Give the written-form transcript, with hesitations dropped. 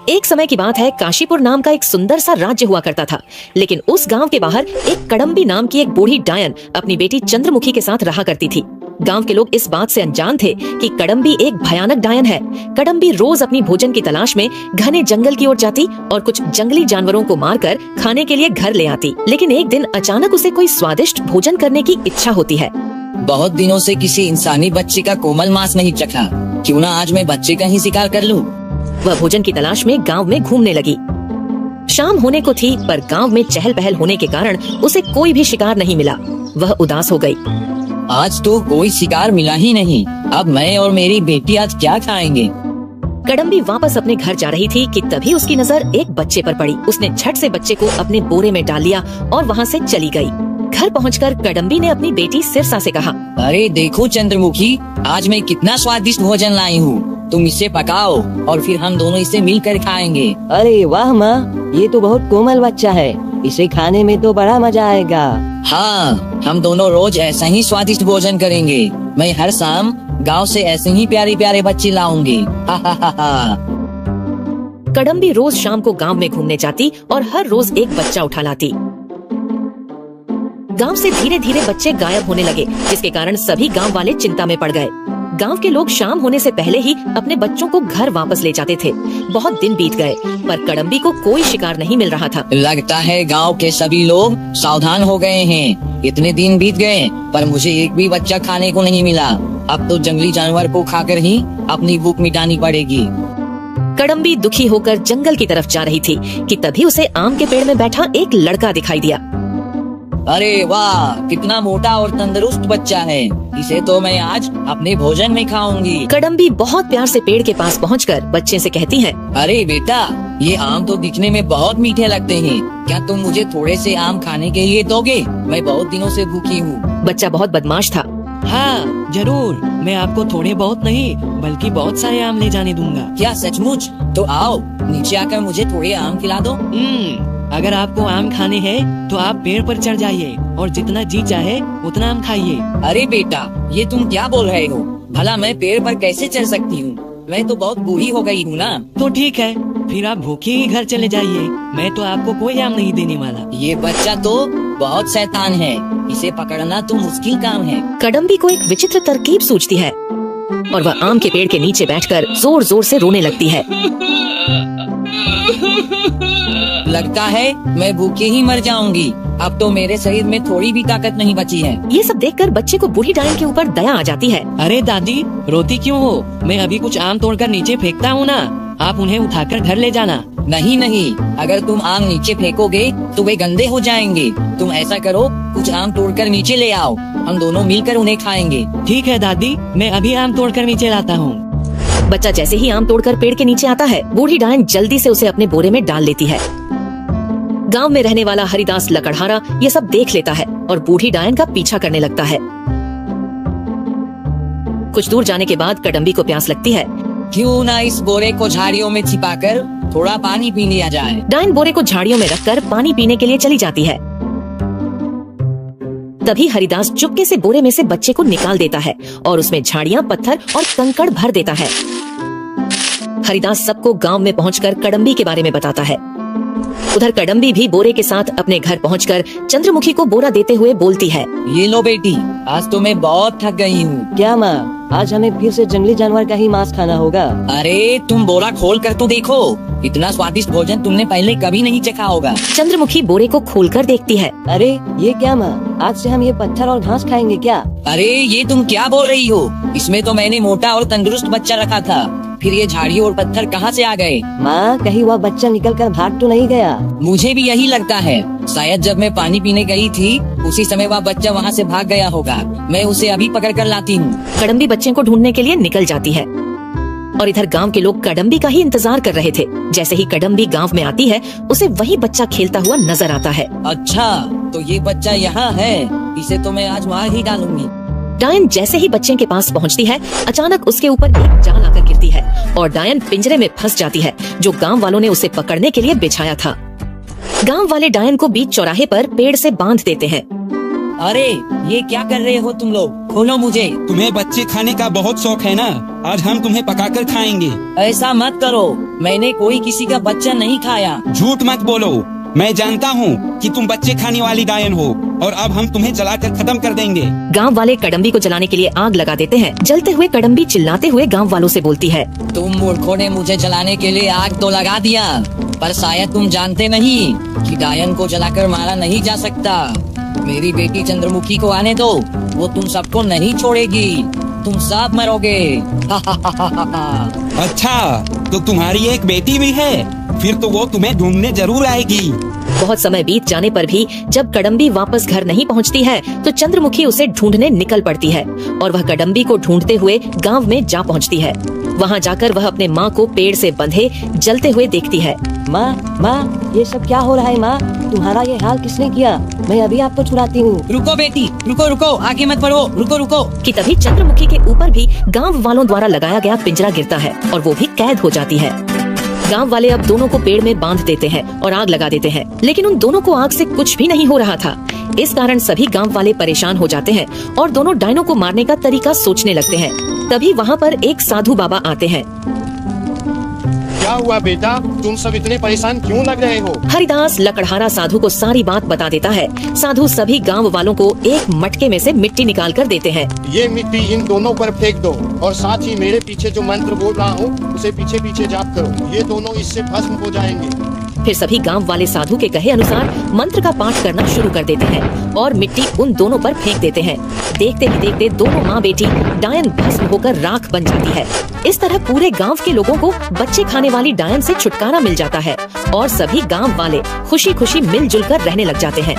एक समय की बात है, काशीपुर नाम का एक सुंदर सा राज्य हुआ करता था। लेकिन उस गांव के बाहर एक कड़म्बी नाम की एक बूढ़ी डायन अपनी बेटी चंद्रमुखी के साथ रहा करती थी। गांव के लोग इस बात से अनजान थे कि कड़म्बी एक भयानक डायन है। कड़म्बी रोज अपनी भोजन की तलाश में घने जंगल की ओर जाती और कुछ जंगली जानवरों को मारकर खाने के लिए घर ले आती। लेकिन एक दिन अचानक उसे कोई स्वादिष्ट भोजन करने की इच्छा होती है। बहुत दिनों से किसी इंसानी बच्चे का कोमल मांस नहीं चखा, क्यों ना आज मैं बच्चे का ही शिकार कर लूं। वह भोजन की तलाश में गांव में घूमने लगी। शाम होने को थी, पर गांव में चहल पहल होने के कारण उसे कोई भी शिकार नहीं मिला। वह उदास हो गई। आज तो कोई शिकार मिला ही नहीं, अब मैं और मेरी बेटी आज क्या खाएंगे। कड़म्बी वापस अपने घर जा रही थी कि तभी उसकी नजर एक बच्चे पर पड़ी। उसने झट से बच्चे को अपने बोरे में डाल लिया और वहाँ से चली गई। घर पहुंचकर कड़म्बी ने अपनी बेटी सिरसा से कहा, अरे देखो चंद्रमुखी, आज मैं कितना स्वादिष्ट भोजन लाई हूँ। तुम इसे पकाओ और फिर हम दोनों इसे मिलकर खाएंगे। अरे वाह माँ, ये तो बहुत कोमल बच्चा है, इसे खाने में तो बड़ा मजा आएगा। हाँ, हम दोनों रोज ऐसा ही स्वादिष्ट भोजन करेंगे। मैं हर शाम गांव से ऐसे ही प्यारे प्यारे बच्चे लाऊंगी। हा हा हा हा। कड़म्बी रोज शाम को गांव में घूमने जाती और हर रोज एक बच्चा उठा लाती। गांव से धीरे धीरे बच्चे गायब होने लगे, जिसके कारण सभी गांव वाले चिंता में पड़ गए। गांव के लोग शाम होने से पहले ही अपने बच्चों को घर वापस ले जाते थे। बहुत दिन बीत गए, पर कड़म्बी को कोई शिकार नहीं मिल रहा था। लगता है गांव के सभी लोग सावधान हो गए हैं। इतने दिन बीत गए, पर मुझे एक भी बच्चा खाने को नहीं मिला। अब तो जंगली जानवर को खाकर ही अपनी भूख मिटानी पड़ेगी। कड़म्बी दुखी होकर जंगल की तरफ जा रही थी कि तभी उसे आम के पेड़ में बैठा एक लड़का दिखाई दिया। अरे वाह, कितना मोटा और तंदुरुस्त बच्चा है। इसे तो मैं आज अपने भोजन में खाऊंगी। कड़म्बी बहुत प्यार से पेड़ के पास पहुंचकर बच्चे से कहती है, अरे बेटा, ये आम तो दिखने में बहुत मीठे लगते हैं। क्या तुम मुझे थोड़े से आम खाने के लिए दोगे? मैं बहुत दिनों से भूखी हूँ। बच्चा बहुत बदमाश था। हाँ जरूर, मैं आपको थोड़े बहुत नहीं बल्कि बहुत सारे आम ले जाने दूंगा। क्या सचमुच? तो आओ नीचे आकर मुझे थोड़े आम खिला दो। अगर आपको आम खाने हैं तो आप पेड़ पर चढ़ जाइए और जितना जी चाहे उतना आम खाइए। अरे बेटा, ये तुम क्या बोल रहे हो? भला मैं पेड़ पर कैसे चढ़ सकती हूँ? मैं तो बहुत बूढ़ी हो गई हूँ ना। तो ठीक है, फिर आप भूखे ही घर चले जाइए। मैं तो आपको कोई आम नहीं देने वाला। ये बच्चा तो बहुत शैतान है, इसे पकड़ना तो मुश्किल काम है। कड़म्बी को एक विचित्र तरकीब सूझती है और वह आम के पेड़ के नीचे बैठकर जोर जोर से रोने लगती है। लगता है मैं भूखे ही मर जाऊंगी। अब तो मेरे शरीर में थोड़ी भी ताकत नहीं बची है। ये सब देखकर बच्चे को बूढ़ी डायन के ऊपर दया आ जाती है। अरे दादी, रोती क्यों हो? मैं अभी कुछ आम तोड़कर नीचे फेंकता हूँ ना, आप उन्हें उठाकर घर ले जाना। नहीं नहीं, अगर तुम आम नीचे फेंकोगे तो वे गंदे हो जाएंगे। तुम ऐसा करो, कुछ आम तोड़कर नीचे ले आओ, हम दोनों मिलकर उन्हें खाएंगे। ठीक है दादी, मैं अभी आम तोड़कर नीचे लाता हूँ। बच्चा जैसे ही आम तोड़कर पेड़ के नीचे आता है, बूढ़ी डायन जल्दी से उसे अपने बोरे में डाल लेती है। गांव में रहने वाला हरिदास लकड़हारा ये सब देख लेता है और बूढ़ी डायन का पीछा करने लगता है। कुछ दूर जाने के बाद कड़म्बी को प्यास लगती है। क्यों ना इस बोरे को झाड़ियों में छिपाकर थोड़ा पानी पी लिया जाए। डायन बोरे को झाड़ियों में रखकर पानी पीने के लिए चली जाती है। तभी हरिदास चुपके से बोरे में से बच्चे को निकाल देता है और उसमें झाड़ियाँ, पत्थर और कंकड़ भर देता है। हरिदास सबको गांव में पहुंचकर कड़म्बी के बारे में बताता है। उधर कड़म्बी भी बोरे के साथ अपने घर पहुंचकर चंद्रमुखी को बोरा देते हुए बोलती है, ये लो बेटी, आज तो मैं बहुत थक गई हूँ। क्या माँ, आज हमें फिर से जंगली जानवर का ही मांस खाना होगा? अरे तुम बोरा खोल कर तो देखो, इतना स्वादिष्ट भोजन तुमने पहले कभी नहीं चखा होगा। चंद्रमुखी बोरे को खोलकर देखती है। अरे ये क्या माँ, आज से हम ये पत्थर और घास खाएंगे क्या? अरे ये तुम क्या बोल रही हो? इसमें तो मैंने मोटा और तंदुरुस्त बच्चा रखा था, फिर ये झाड़ी और पत्थर कहाँ से आ गए? माँ, कहीं वह बच्चा निकल कर भाग तो नहीं गया? मुझे भी यही लगता है। शायद जब मैं पानी पीने गई थी उसी समय वह बच्चा वहाँ से भाग गया होगा। मैं उसे अभी पकड़ कर लाती हूँ। कड़म्बी बच्चे को ढूंढने के लिए निकल जाती है और इधर गांव के लोग कड़म्बी का ही इंतजार कर रहे थे। जैसे ही कड़म्बी गांव में आती है, उसे वही बच्चा खेलता हुआ नजर आता है। अच्छा, तो ये बच्चा यहाँ है, इसे तो मैं आज मार ही डालूंगी। डायन जैसे ही बच्चे के पास पहुंचती है, अचानक उसके ऊपर एक जाल आकर गिरती है और डायन पिंजरे में फंस जाती है, जो गांव वालों ने उसे पकड़ने के लिए बिछाया था। गांव वाले डायन को बीच चौराहे पर पेड़ से बांध देते हैं। अरे ये क्या कर रहे हो तुम लोग? खोलो मुझे। तुम्हें बच्चे खाने का बहुत शौक है ना, आज हम तुम्हें पकाकर खाएंगे। ऐसा मत करो, मैंने कोई किसी का बच्चा नहीं खाया। झूठ मत बोलो, मैं जानता हूँ कि तुम बच्चे खाने वाली डायन हो और अब हम तुम्हें जलाकर खत्म कर देंगे। गांव वाले कड़म्बी को जलाने के लिए आग लगा देते हैं। जलते हुए कड़म्बी चिल्लाते हुए गांव वालों से बोलती है, तुम मूर्खों ने मुझे जलाने के लिए आग तो लगा दिया, पर शायद तुम जानते नहीं कि डायन को जलाकर मारा नहीं जा सकता। मेरी बेटी चंद्रमुखी को आने दो, वो तुम सबको नहीं छोड़ेगी, तुम सब मरोगे। अच्छा, तो तुम्हारी एक बेटी भी है, फिर तो वो तुम्हें ढूंढने जरूर आएगी। बहुत समय बीत जाने पर भी जब कड़म्बी वापस घर नहीं पहुंचती है तो चंद्रमुखी उसे ढूंढने निकल पड़ती है और वह कड़म्बी को ढूंढते हुए गांव में जा पहुंचती है। वहां जाकर वह अपने माँ को पेड़ से बंधे जलते हुए देखती है। माँ, ये सब क्या हो रहा है माँ? तुम्हारा ये हाल किसने किया? मैं अभी आपको छुड़ाती हूँ। रुको बेटी, रुको, आगे मत बढ़ो, रुको। कि तभी चंद्रमुखी के ऊपर भी गांव वालों द्वारा लगाया गया पिंजरा गिरता है और वो भी कैद हो जाती है। गांव वाले अब दोनों को पेड़ में बांध देते हैं और आग लगा देते हैं, लेकिन उन दोनों को आग से कुछ भी नहीं हो रहा था। इस कारण सभी गांव वाले परेशान हो जाते हैं और दोनों डायनों को मारने का तरीका सोचने लगते हैं। तभी वहाँ पर एक साधु बाबा आते हैं। क्या हुआ बेटा, तुम सब इतने परेशान क्यों लग रहे हो? हरिदास लकड़हारा साधु को सारी बात बता देता है। साधु सभी गांव वालों को एक मटके में से मिट्टी निकाल कर देते हैं। ये मिट्टी इन दोनों पर फेंक दो और साथ ही मेरे पीछे जो मंत्र बोल रहा हूँ उसे पीछे पीछे जाप करो, ये दोनों इससे भस्म हो जाएंगे। फिर सभी गांव वाले साधु के कहे अनुसार मंत्र का पाठ करना शुरू कर देते हैं और मिट्टी उन दोनों पर फेंक देते हैं। देखते ही देखते दोनों माँ बेटी डायन भस्म होकर राख बन जाती है। इस तरह पूरे गांव के लोगों को बच्चे खाने वाली डायन से छुटकारा मिल जाता है और सभी गांव वाले खुशी खुशी मिलजुल कर रहने लग जाते हैं।